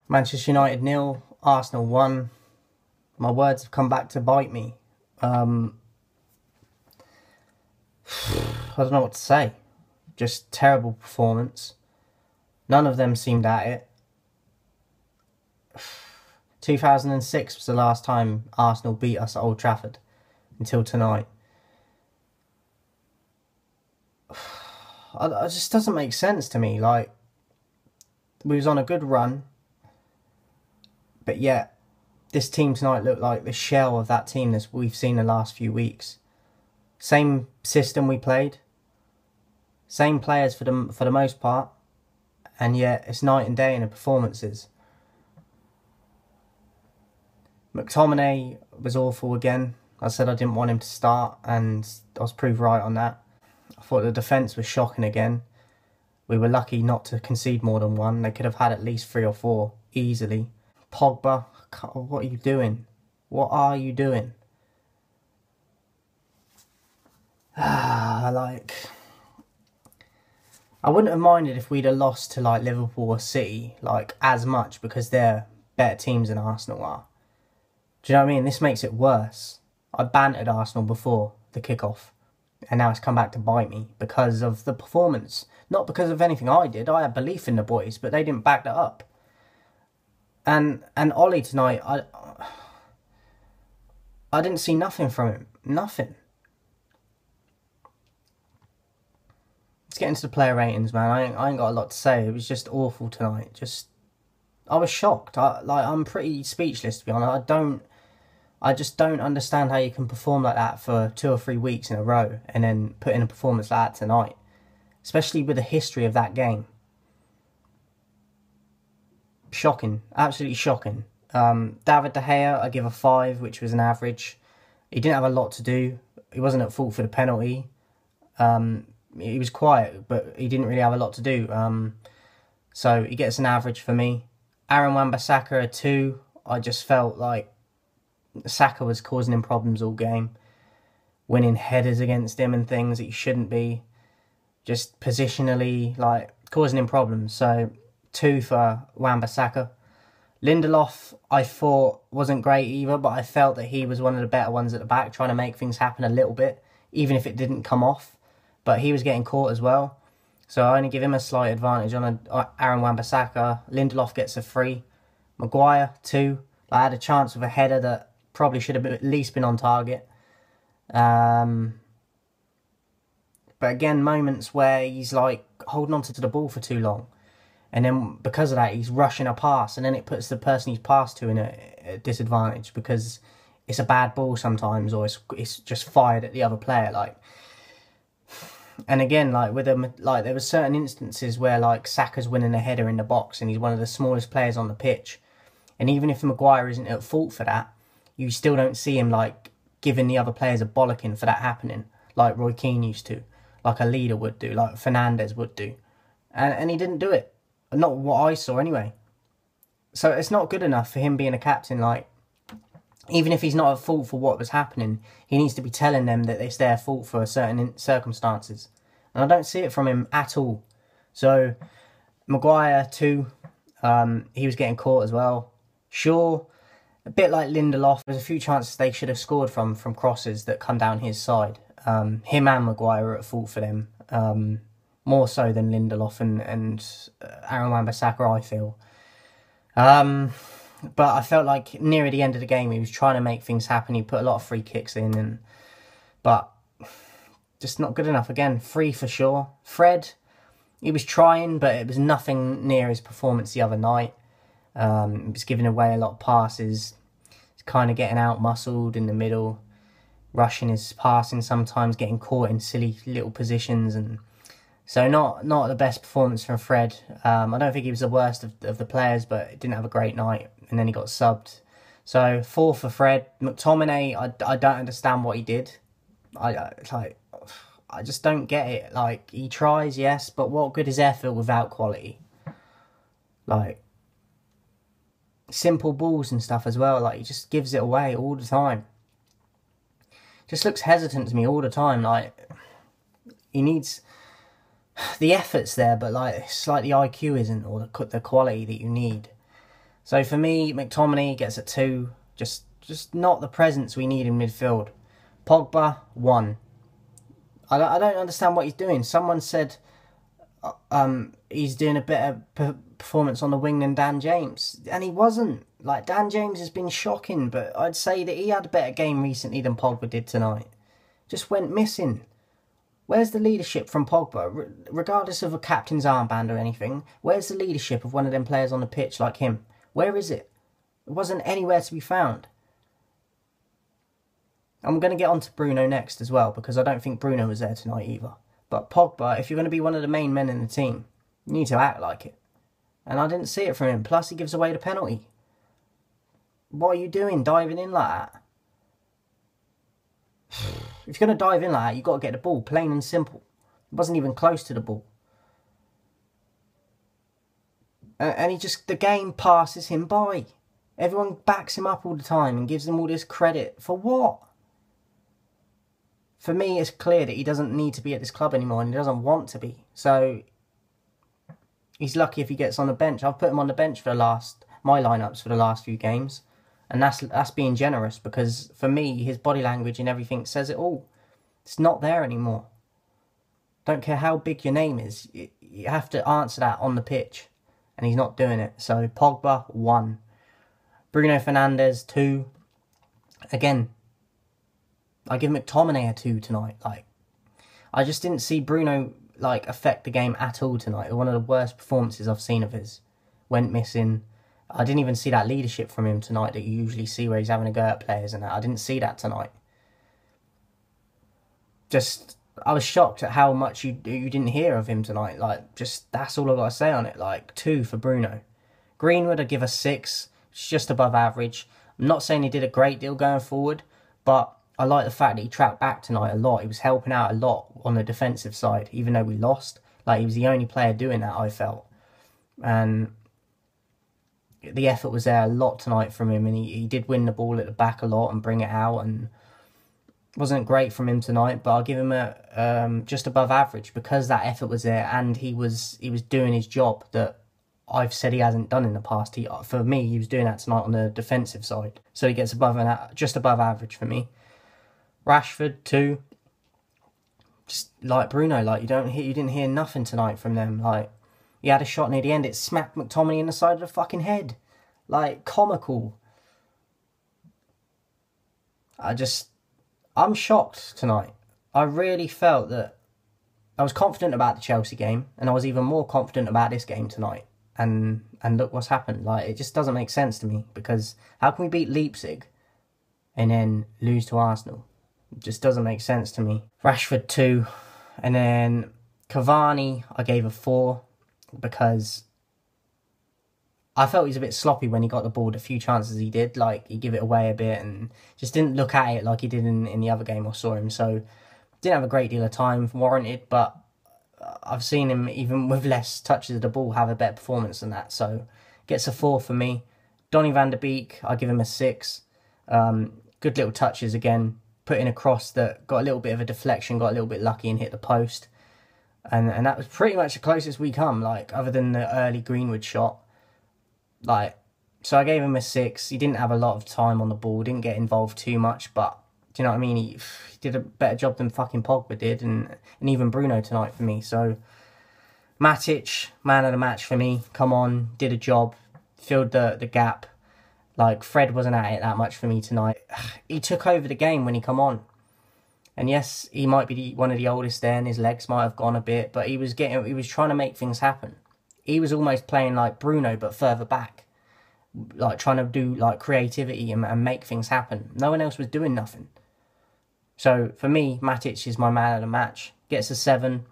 Manchester United 0, Arsenal 1. My words have come back to bite me. I don't know what to say. Just terrible performance. None of them seemed at it. 2006 was the last time Arsenal beat us at Old Trafford until tonight. It just doesn't make sense to me. Like, we was on a good run, but yet this team tonight looked like the shell of that team that we've seen the last few weeks. Same system we played, same players for the most part, and yet it's night and day in the performances. McTominay was awful again. I said I didn't want him to start, and I was proved right on that. I thought the defence was shocking again. We were lucky not to concede more than one. They could have had at least 3 or 4 easily. Pogba, what are you doing? What are you doing? I wouldn't have minded if we'd have lost to like Liverpool or City like as much, because they're better teams than Arsenal are. Do you know what I mean? This makes it worse. I bantered Arsenal before the kickoff, and now it's come back to bite me because of the performance. Not because of anything I did. I had belief in the boys, but they didn't back that up. And Ollie tonight, I didn't see nothing from him. Nothing. Let's get into the player ratings, man. I ain't got a lot to say. It was just awful tonight. I was shocked. I'm pretty speechless, to be honest. I just don't understand how you can perform like that for 2 or 3 weeks in a row and then put in a performance like that tonight, especially with the history of that game. Shocking, absolutely shocking. David De Gea, I give a 5, which was an average. He didn't have a lot to do. He wasn't at fault for the penalty. He was quiet, but he didn't really have a lot to do. So he gets an average for me. Aaron Wan-Bissaka, a 2. I just felt like Saka was causing him problems all game, winning headers against him and things that he shouldn't be, just positionally like causing him problems. So 2 for Wan-Bissaka. Lindelof, I thought wasn't great either, but I felt that he was one of the better ones at the back, trying to make things happen a little bit, even if it didn't come off. But he was getting caught as well, so I only give him a slight advantage on Aaron Wan-Bissaka. Lindelof gets a 3. Maguire, 2. I had a chance with a header that probably should have at least been on target. But again, moments where he's like holding onto the ball for too long, and then because of that he's rushing a pass, and then it puts the person he's passed to in a disadvantage because it's a bad ball sometimes, or it's just fired at the other player. And again, with him, there were certain instances where Saka's winning a header in the box and he's one of the smallest players on the pitch, and even if Maguire isn't at fault for that, you still don't see him giving the other players a bollocking for that happening, like Roy Keane used to, like a leader would do, like Fernandes would do, and he didn't do it. Not what I saw anyway. So it's not good enough for him being a captain. Even if he's not at fault for what was happening, he needs to be telling them that it's their fault for certain circumstances. And I don't see it from him at all. So, Maguire, 2. He was getting caught as well. Shaw, a bit like Lindelof, there's a few chances they should have scored from crosses that come down his side. Him and Maguire are at fault for them. More so than Lindelof and Aaron Wan-Bissaka, I feel. But I felt like near the end of the game, he was trying to make things happen. He put a lot of free kicks in, but just not good enough. Again, 3 for sure. Fred, he was trying, but it was nothing near his performance the other night. He was giving away a lot of passes. He's kind of getting out-muscled in the middle, rushing his passing sometimes, getting caught in silly little positions, and so not the best performance from Fred. I don't think he was the worst of the players, but he didn't have a great night, and then he got subbed. So 4 for Fred. McTominay, I don't understand what he did. I just don't get it. He tries, yes, but what good is Airfield without quality? Simple balls and stuff as well. He just gives it away all the time. Just looks hesitant to me all the time. He needs the effort's there, but it's like the IQ isn't, or the quality that you need. So for me, McTominay gets a 2. Just not the presence we need in midfield. Pogba, 1. I don't understand what he's doing. Someone said he's doing a better performance on the wing than Dan James, and he wasn't. Like, Dan James has been shocking, but I'd say that he had a better game recently than Pogba did tonight. Just went missing. Where's the leadership from Pogba? Regardless of a captain's armband or anything, where's the leadership of one of them players on the pitch like him? Where is it? It wasn't anywhere to be found. I'm going to get on to Bruno next as well, because I don't think Bruno was there tonight either. But Pogba, if you're going to be one of the main men in the team, you need to act like it. And I didn't see it from him. Plus, he gives away the penalty. What are you doing, diving in like that? If you're going to dive in like that, you've got to get the ball, plain and simple. He wasn't even close to the ball. And he just, the game passes him by. Everyone backs him up all the time and gives him all this credit. For what? For me, it's clear that he doesn't need to be at this club anymore and he doesn't want to be. So, he's lucky if he gets on the bench. I've put him on the bench for my lineups for the last few games. And that's being generous, because for me, his body language and everything says it all. It's not there anymore. Don't care how big your name is. You have to answer that on the pitch. And he's not doing it. So, Pogba, 1. Bruno Fernandes, 2. Again, I give McTominay a 2 tonight. Like, I just didn't see Bruno affect the game at all tonight. One of the worst performances I've seen of his. Went missing. I didn't even see that leadership from him tonight that you usually see, where he's having a go at players and that. I didn't see that tonight. Just, I was shocked at how much you didn't hear of him tonight. Like, just, that's all I've got to say on it. Like, 2 for Bruno. Greenwood, I give a 6. It's just above average. I'm not saying he did a great deal going forward, but I like the fact that he tracked back tonight a lot. He was helping out a lot on the defensive side, even though we lost. Like, he was the only player doing that, I felt. And the effort was there a lot tonight from him, and he did win the ball at the back a lot and bring it out, and wasn't great from him tonight, but I'll give him a just above average, because that effort was there and he was doing his job that I've said he hasn't done in the past. For me, he was doing that tonight on the defensive side, so he gets just above average for me. Rashford, 2. Just like Bruno, like you didn't hear nothing tonight from them. Like, he had a shot near the end, it smacked McTominay in the side of the fucking head. Like, comical. I'm shocked tonight. I really felt that I was confident about the Chelsea game, and I was even more confident about this game tonight. And look what's happened. Like, it just doesn't make sense to me, because how can we beat Leipzig and then lose to Arsenal? It just doesn't make sense to me. Rashford, 2. And then Cavani, I gave a 4, because I felt he was a bit sloppy when he got the ball. The few chances he did, like, he gave it away a bit and just didn't look at it like he did in the other game I saw him. So, didn't have a great deal of time warranted, but I've seen him, even with less touches of the ball, have a better performance than that. So, gets a 4 for me. Donny van de Beek, I give him a 6. Good little touches again. Put in a cross that got a little bit of a deflection, got a little bit lucky and hit the post. And that was pretty much the closest we come, like, other than the early Greenwood shot. Like, so I gave him a 6. He didn't have a lot of time on the ball, didn't get involved too much, but, do you know what I mean? He did a better job than fucking Pogba did, and even Bruno tonight for me. So, Matic, man of the match for me. Come on, did a job, filled the gap. Like, Fred wasn't at it that much for me tonight. He took over the game when he come on. And yes, he might be one of the oldest there, and his legs might have gone a bit, but he was trying to make things happen. He was almost playing like Bruno, but further back. Like, trying to do, like, creativity and make things happen. No one else was doing nothing. So, for me, Matic is my man of the match. Gets a 7.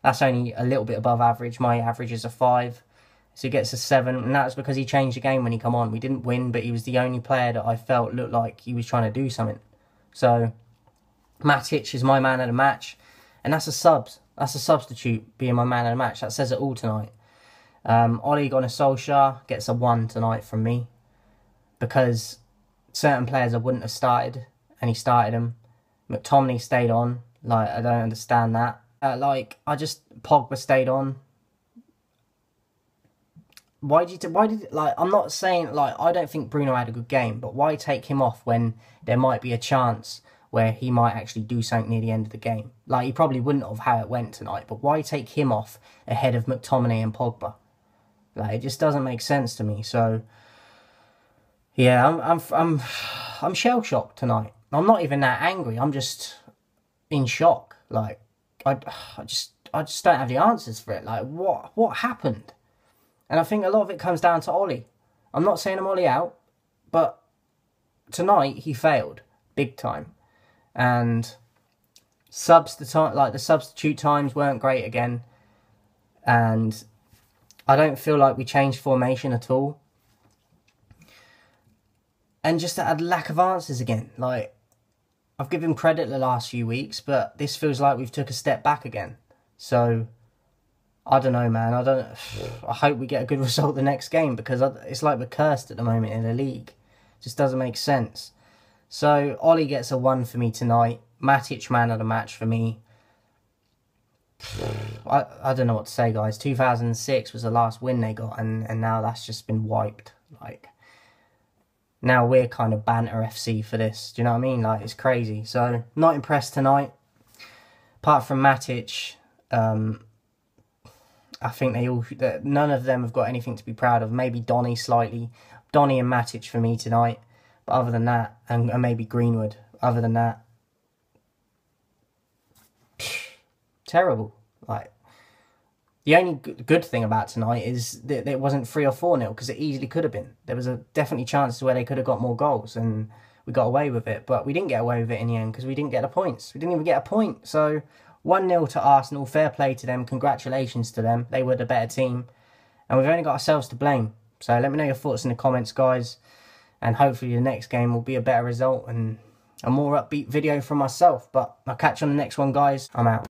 That's only a little bit above average. My average is a 5. So, he gets a 7. And that's because he changed the game when he come on. We didn't win, but he was the only player that I felt looked like he was trying to do something. So, Matic is my man of the match. And that's a substitute being my man of the match. That says it all tonight. Ole Gunnar Solskjaer gets a 1 tonight from me, because certain players I wouldn't have started, and he started them. McTominay stayed on. Like, I don't understand that. Pogba stayed on. Why did like, I'm not saying, like, I don't think Bruno had a good game, but why take him off when there might be a chance where he might actually do something near the end of the game? Like, he probably wouldn't have how it went tonight, but why take him off ahead of McTominay and Pogba? Like, it just doesn't make sense to me. So yeah, I'm shell shocked tonight. I'm not even that angry. I'm just in shock. Like, I just don't have the answers for it. Like, what happened? And I think a lot of it comes down to Ollie. I'm not saying I'm Ollie out, but tonight he failed big time. And the substitute times weren't great again. And I don't feel like we changed formation at all. And just a lack of answers again. Like, I've given him credit the last few weeks, but this feels like we've took a step back again. So I don't know, man. I hope we get a good result the next game, because it's like we're cursed at the moment in the league. It just doesn't make sense. So Ollie gets a 1 for me tonight. Matic, man of the match for me. I don't know what to say, guys. 2006 was the last win they got, and now that's just been wiped. Like, now we're kind of banter FC for this. Do you know what I mean? Like, it's crazy. So, not impressed tonight. Apart from Matic, I think none of them have got anything to be proud of. Maybe Donny slightly. Donny and Matic for me tonight. But other than that, and maybe Greenwood. Other than that, terrible. Like, the only good thing about tonight is that it wasn't 3 or 4-0, because it easily could have been. There was definitely chances where they could have got more goals, and we got away with it. But we didn't get away with it in the end, because we didn't get the points. We didn't even get a point. So 1-0 to Arsenal. Fair play to them. Congratulations to them. They were the better team. And we've only got ourselves to blame. So let me know your thoughts in the comments, guys. And hopefully the next game will be a better result and a more upbeat video from myself. But I'll catch you on the next one, guys. I'm out.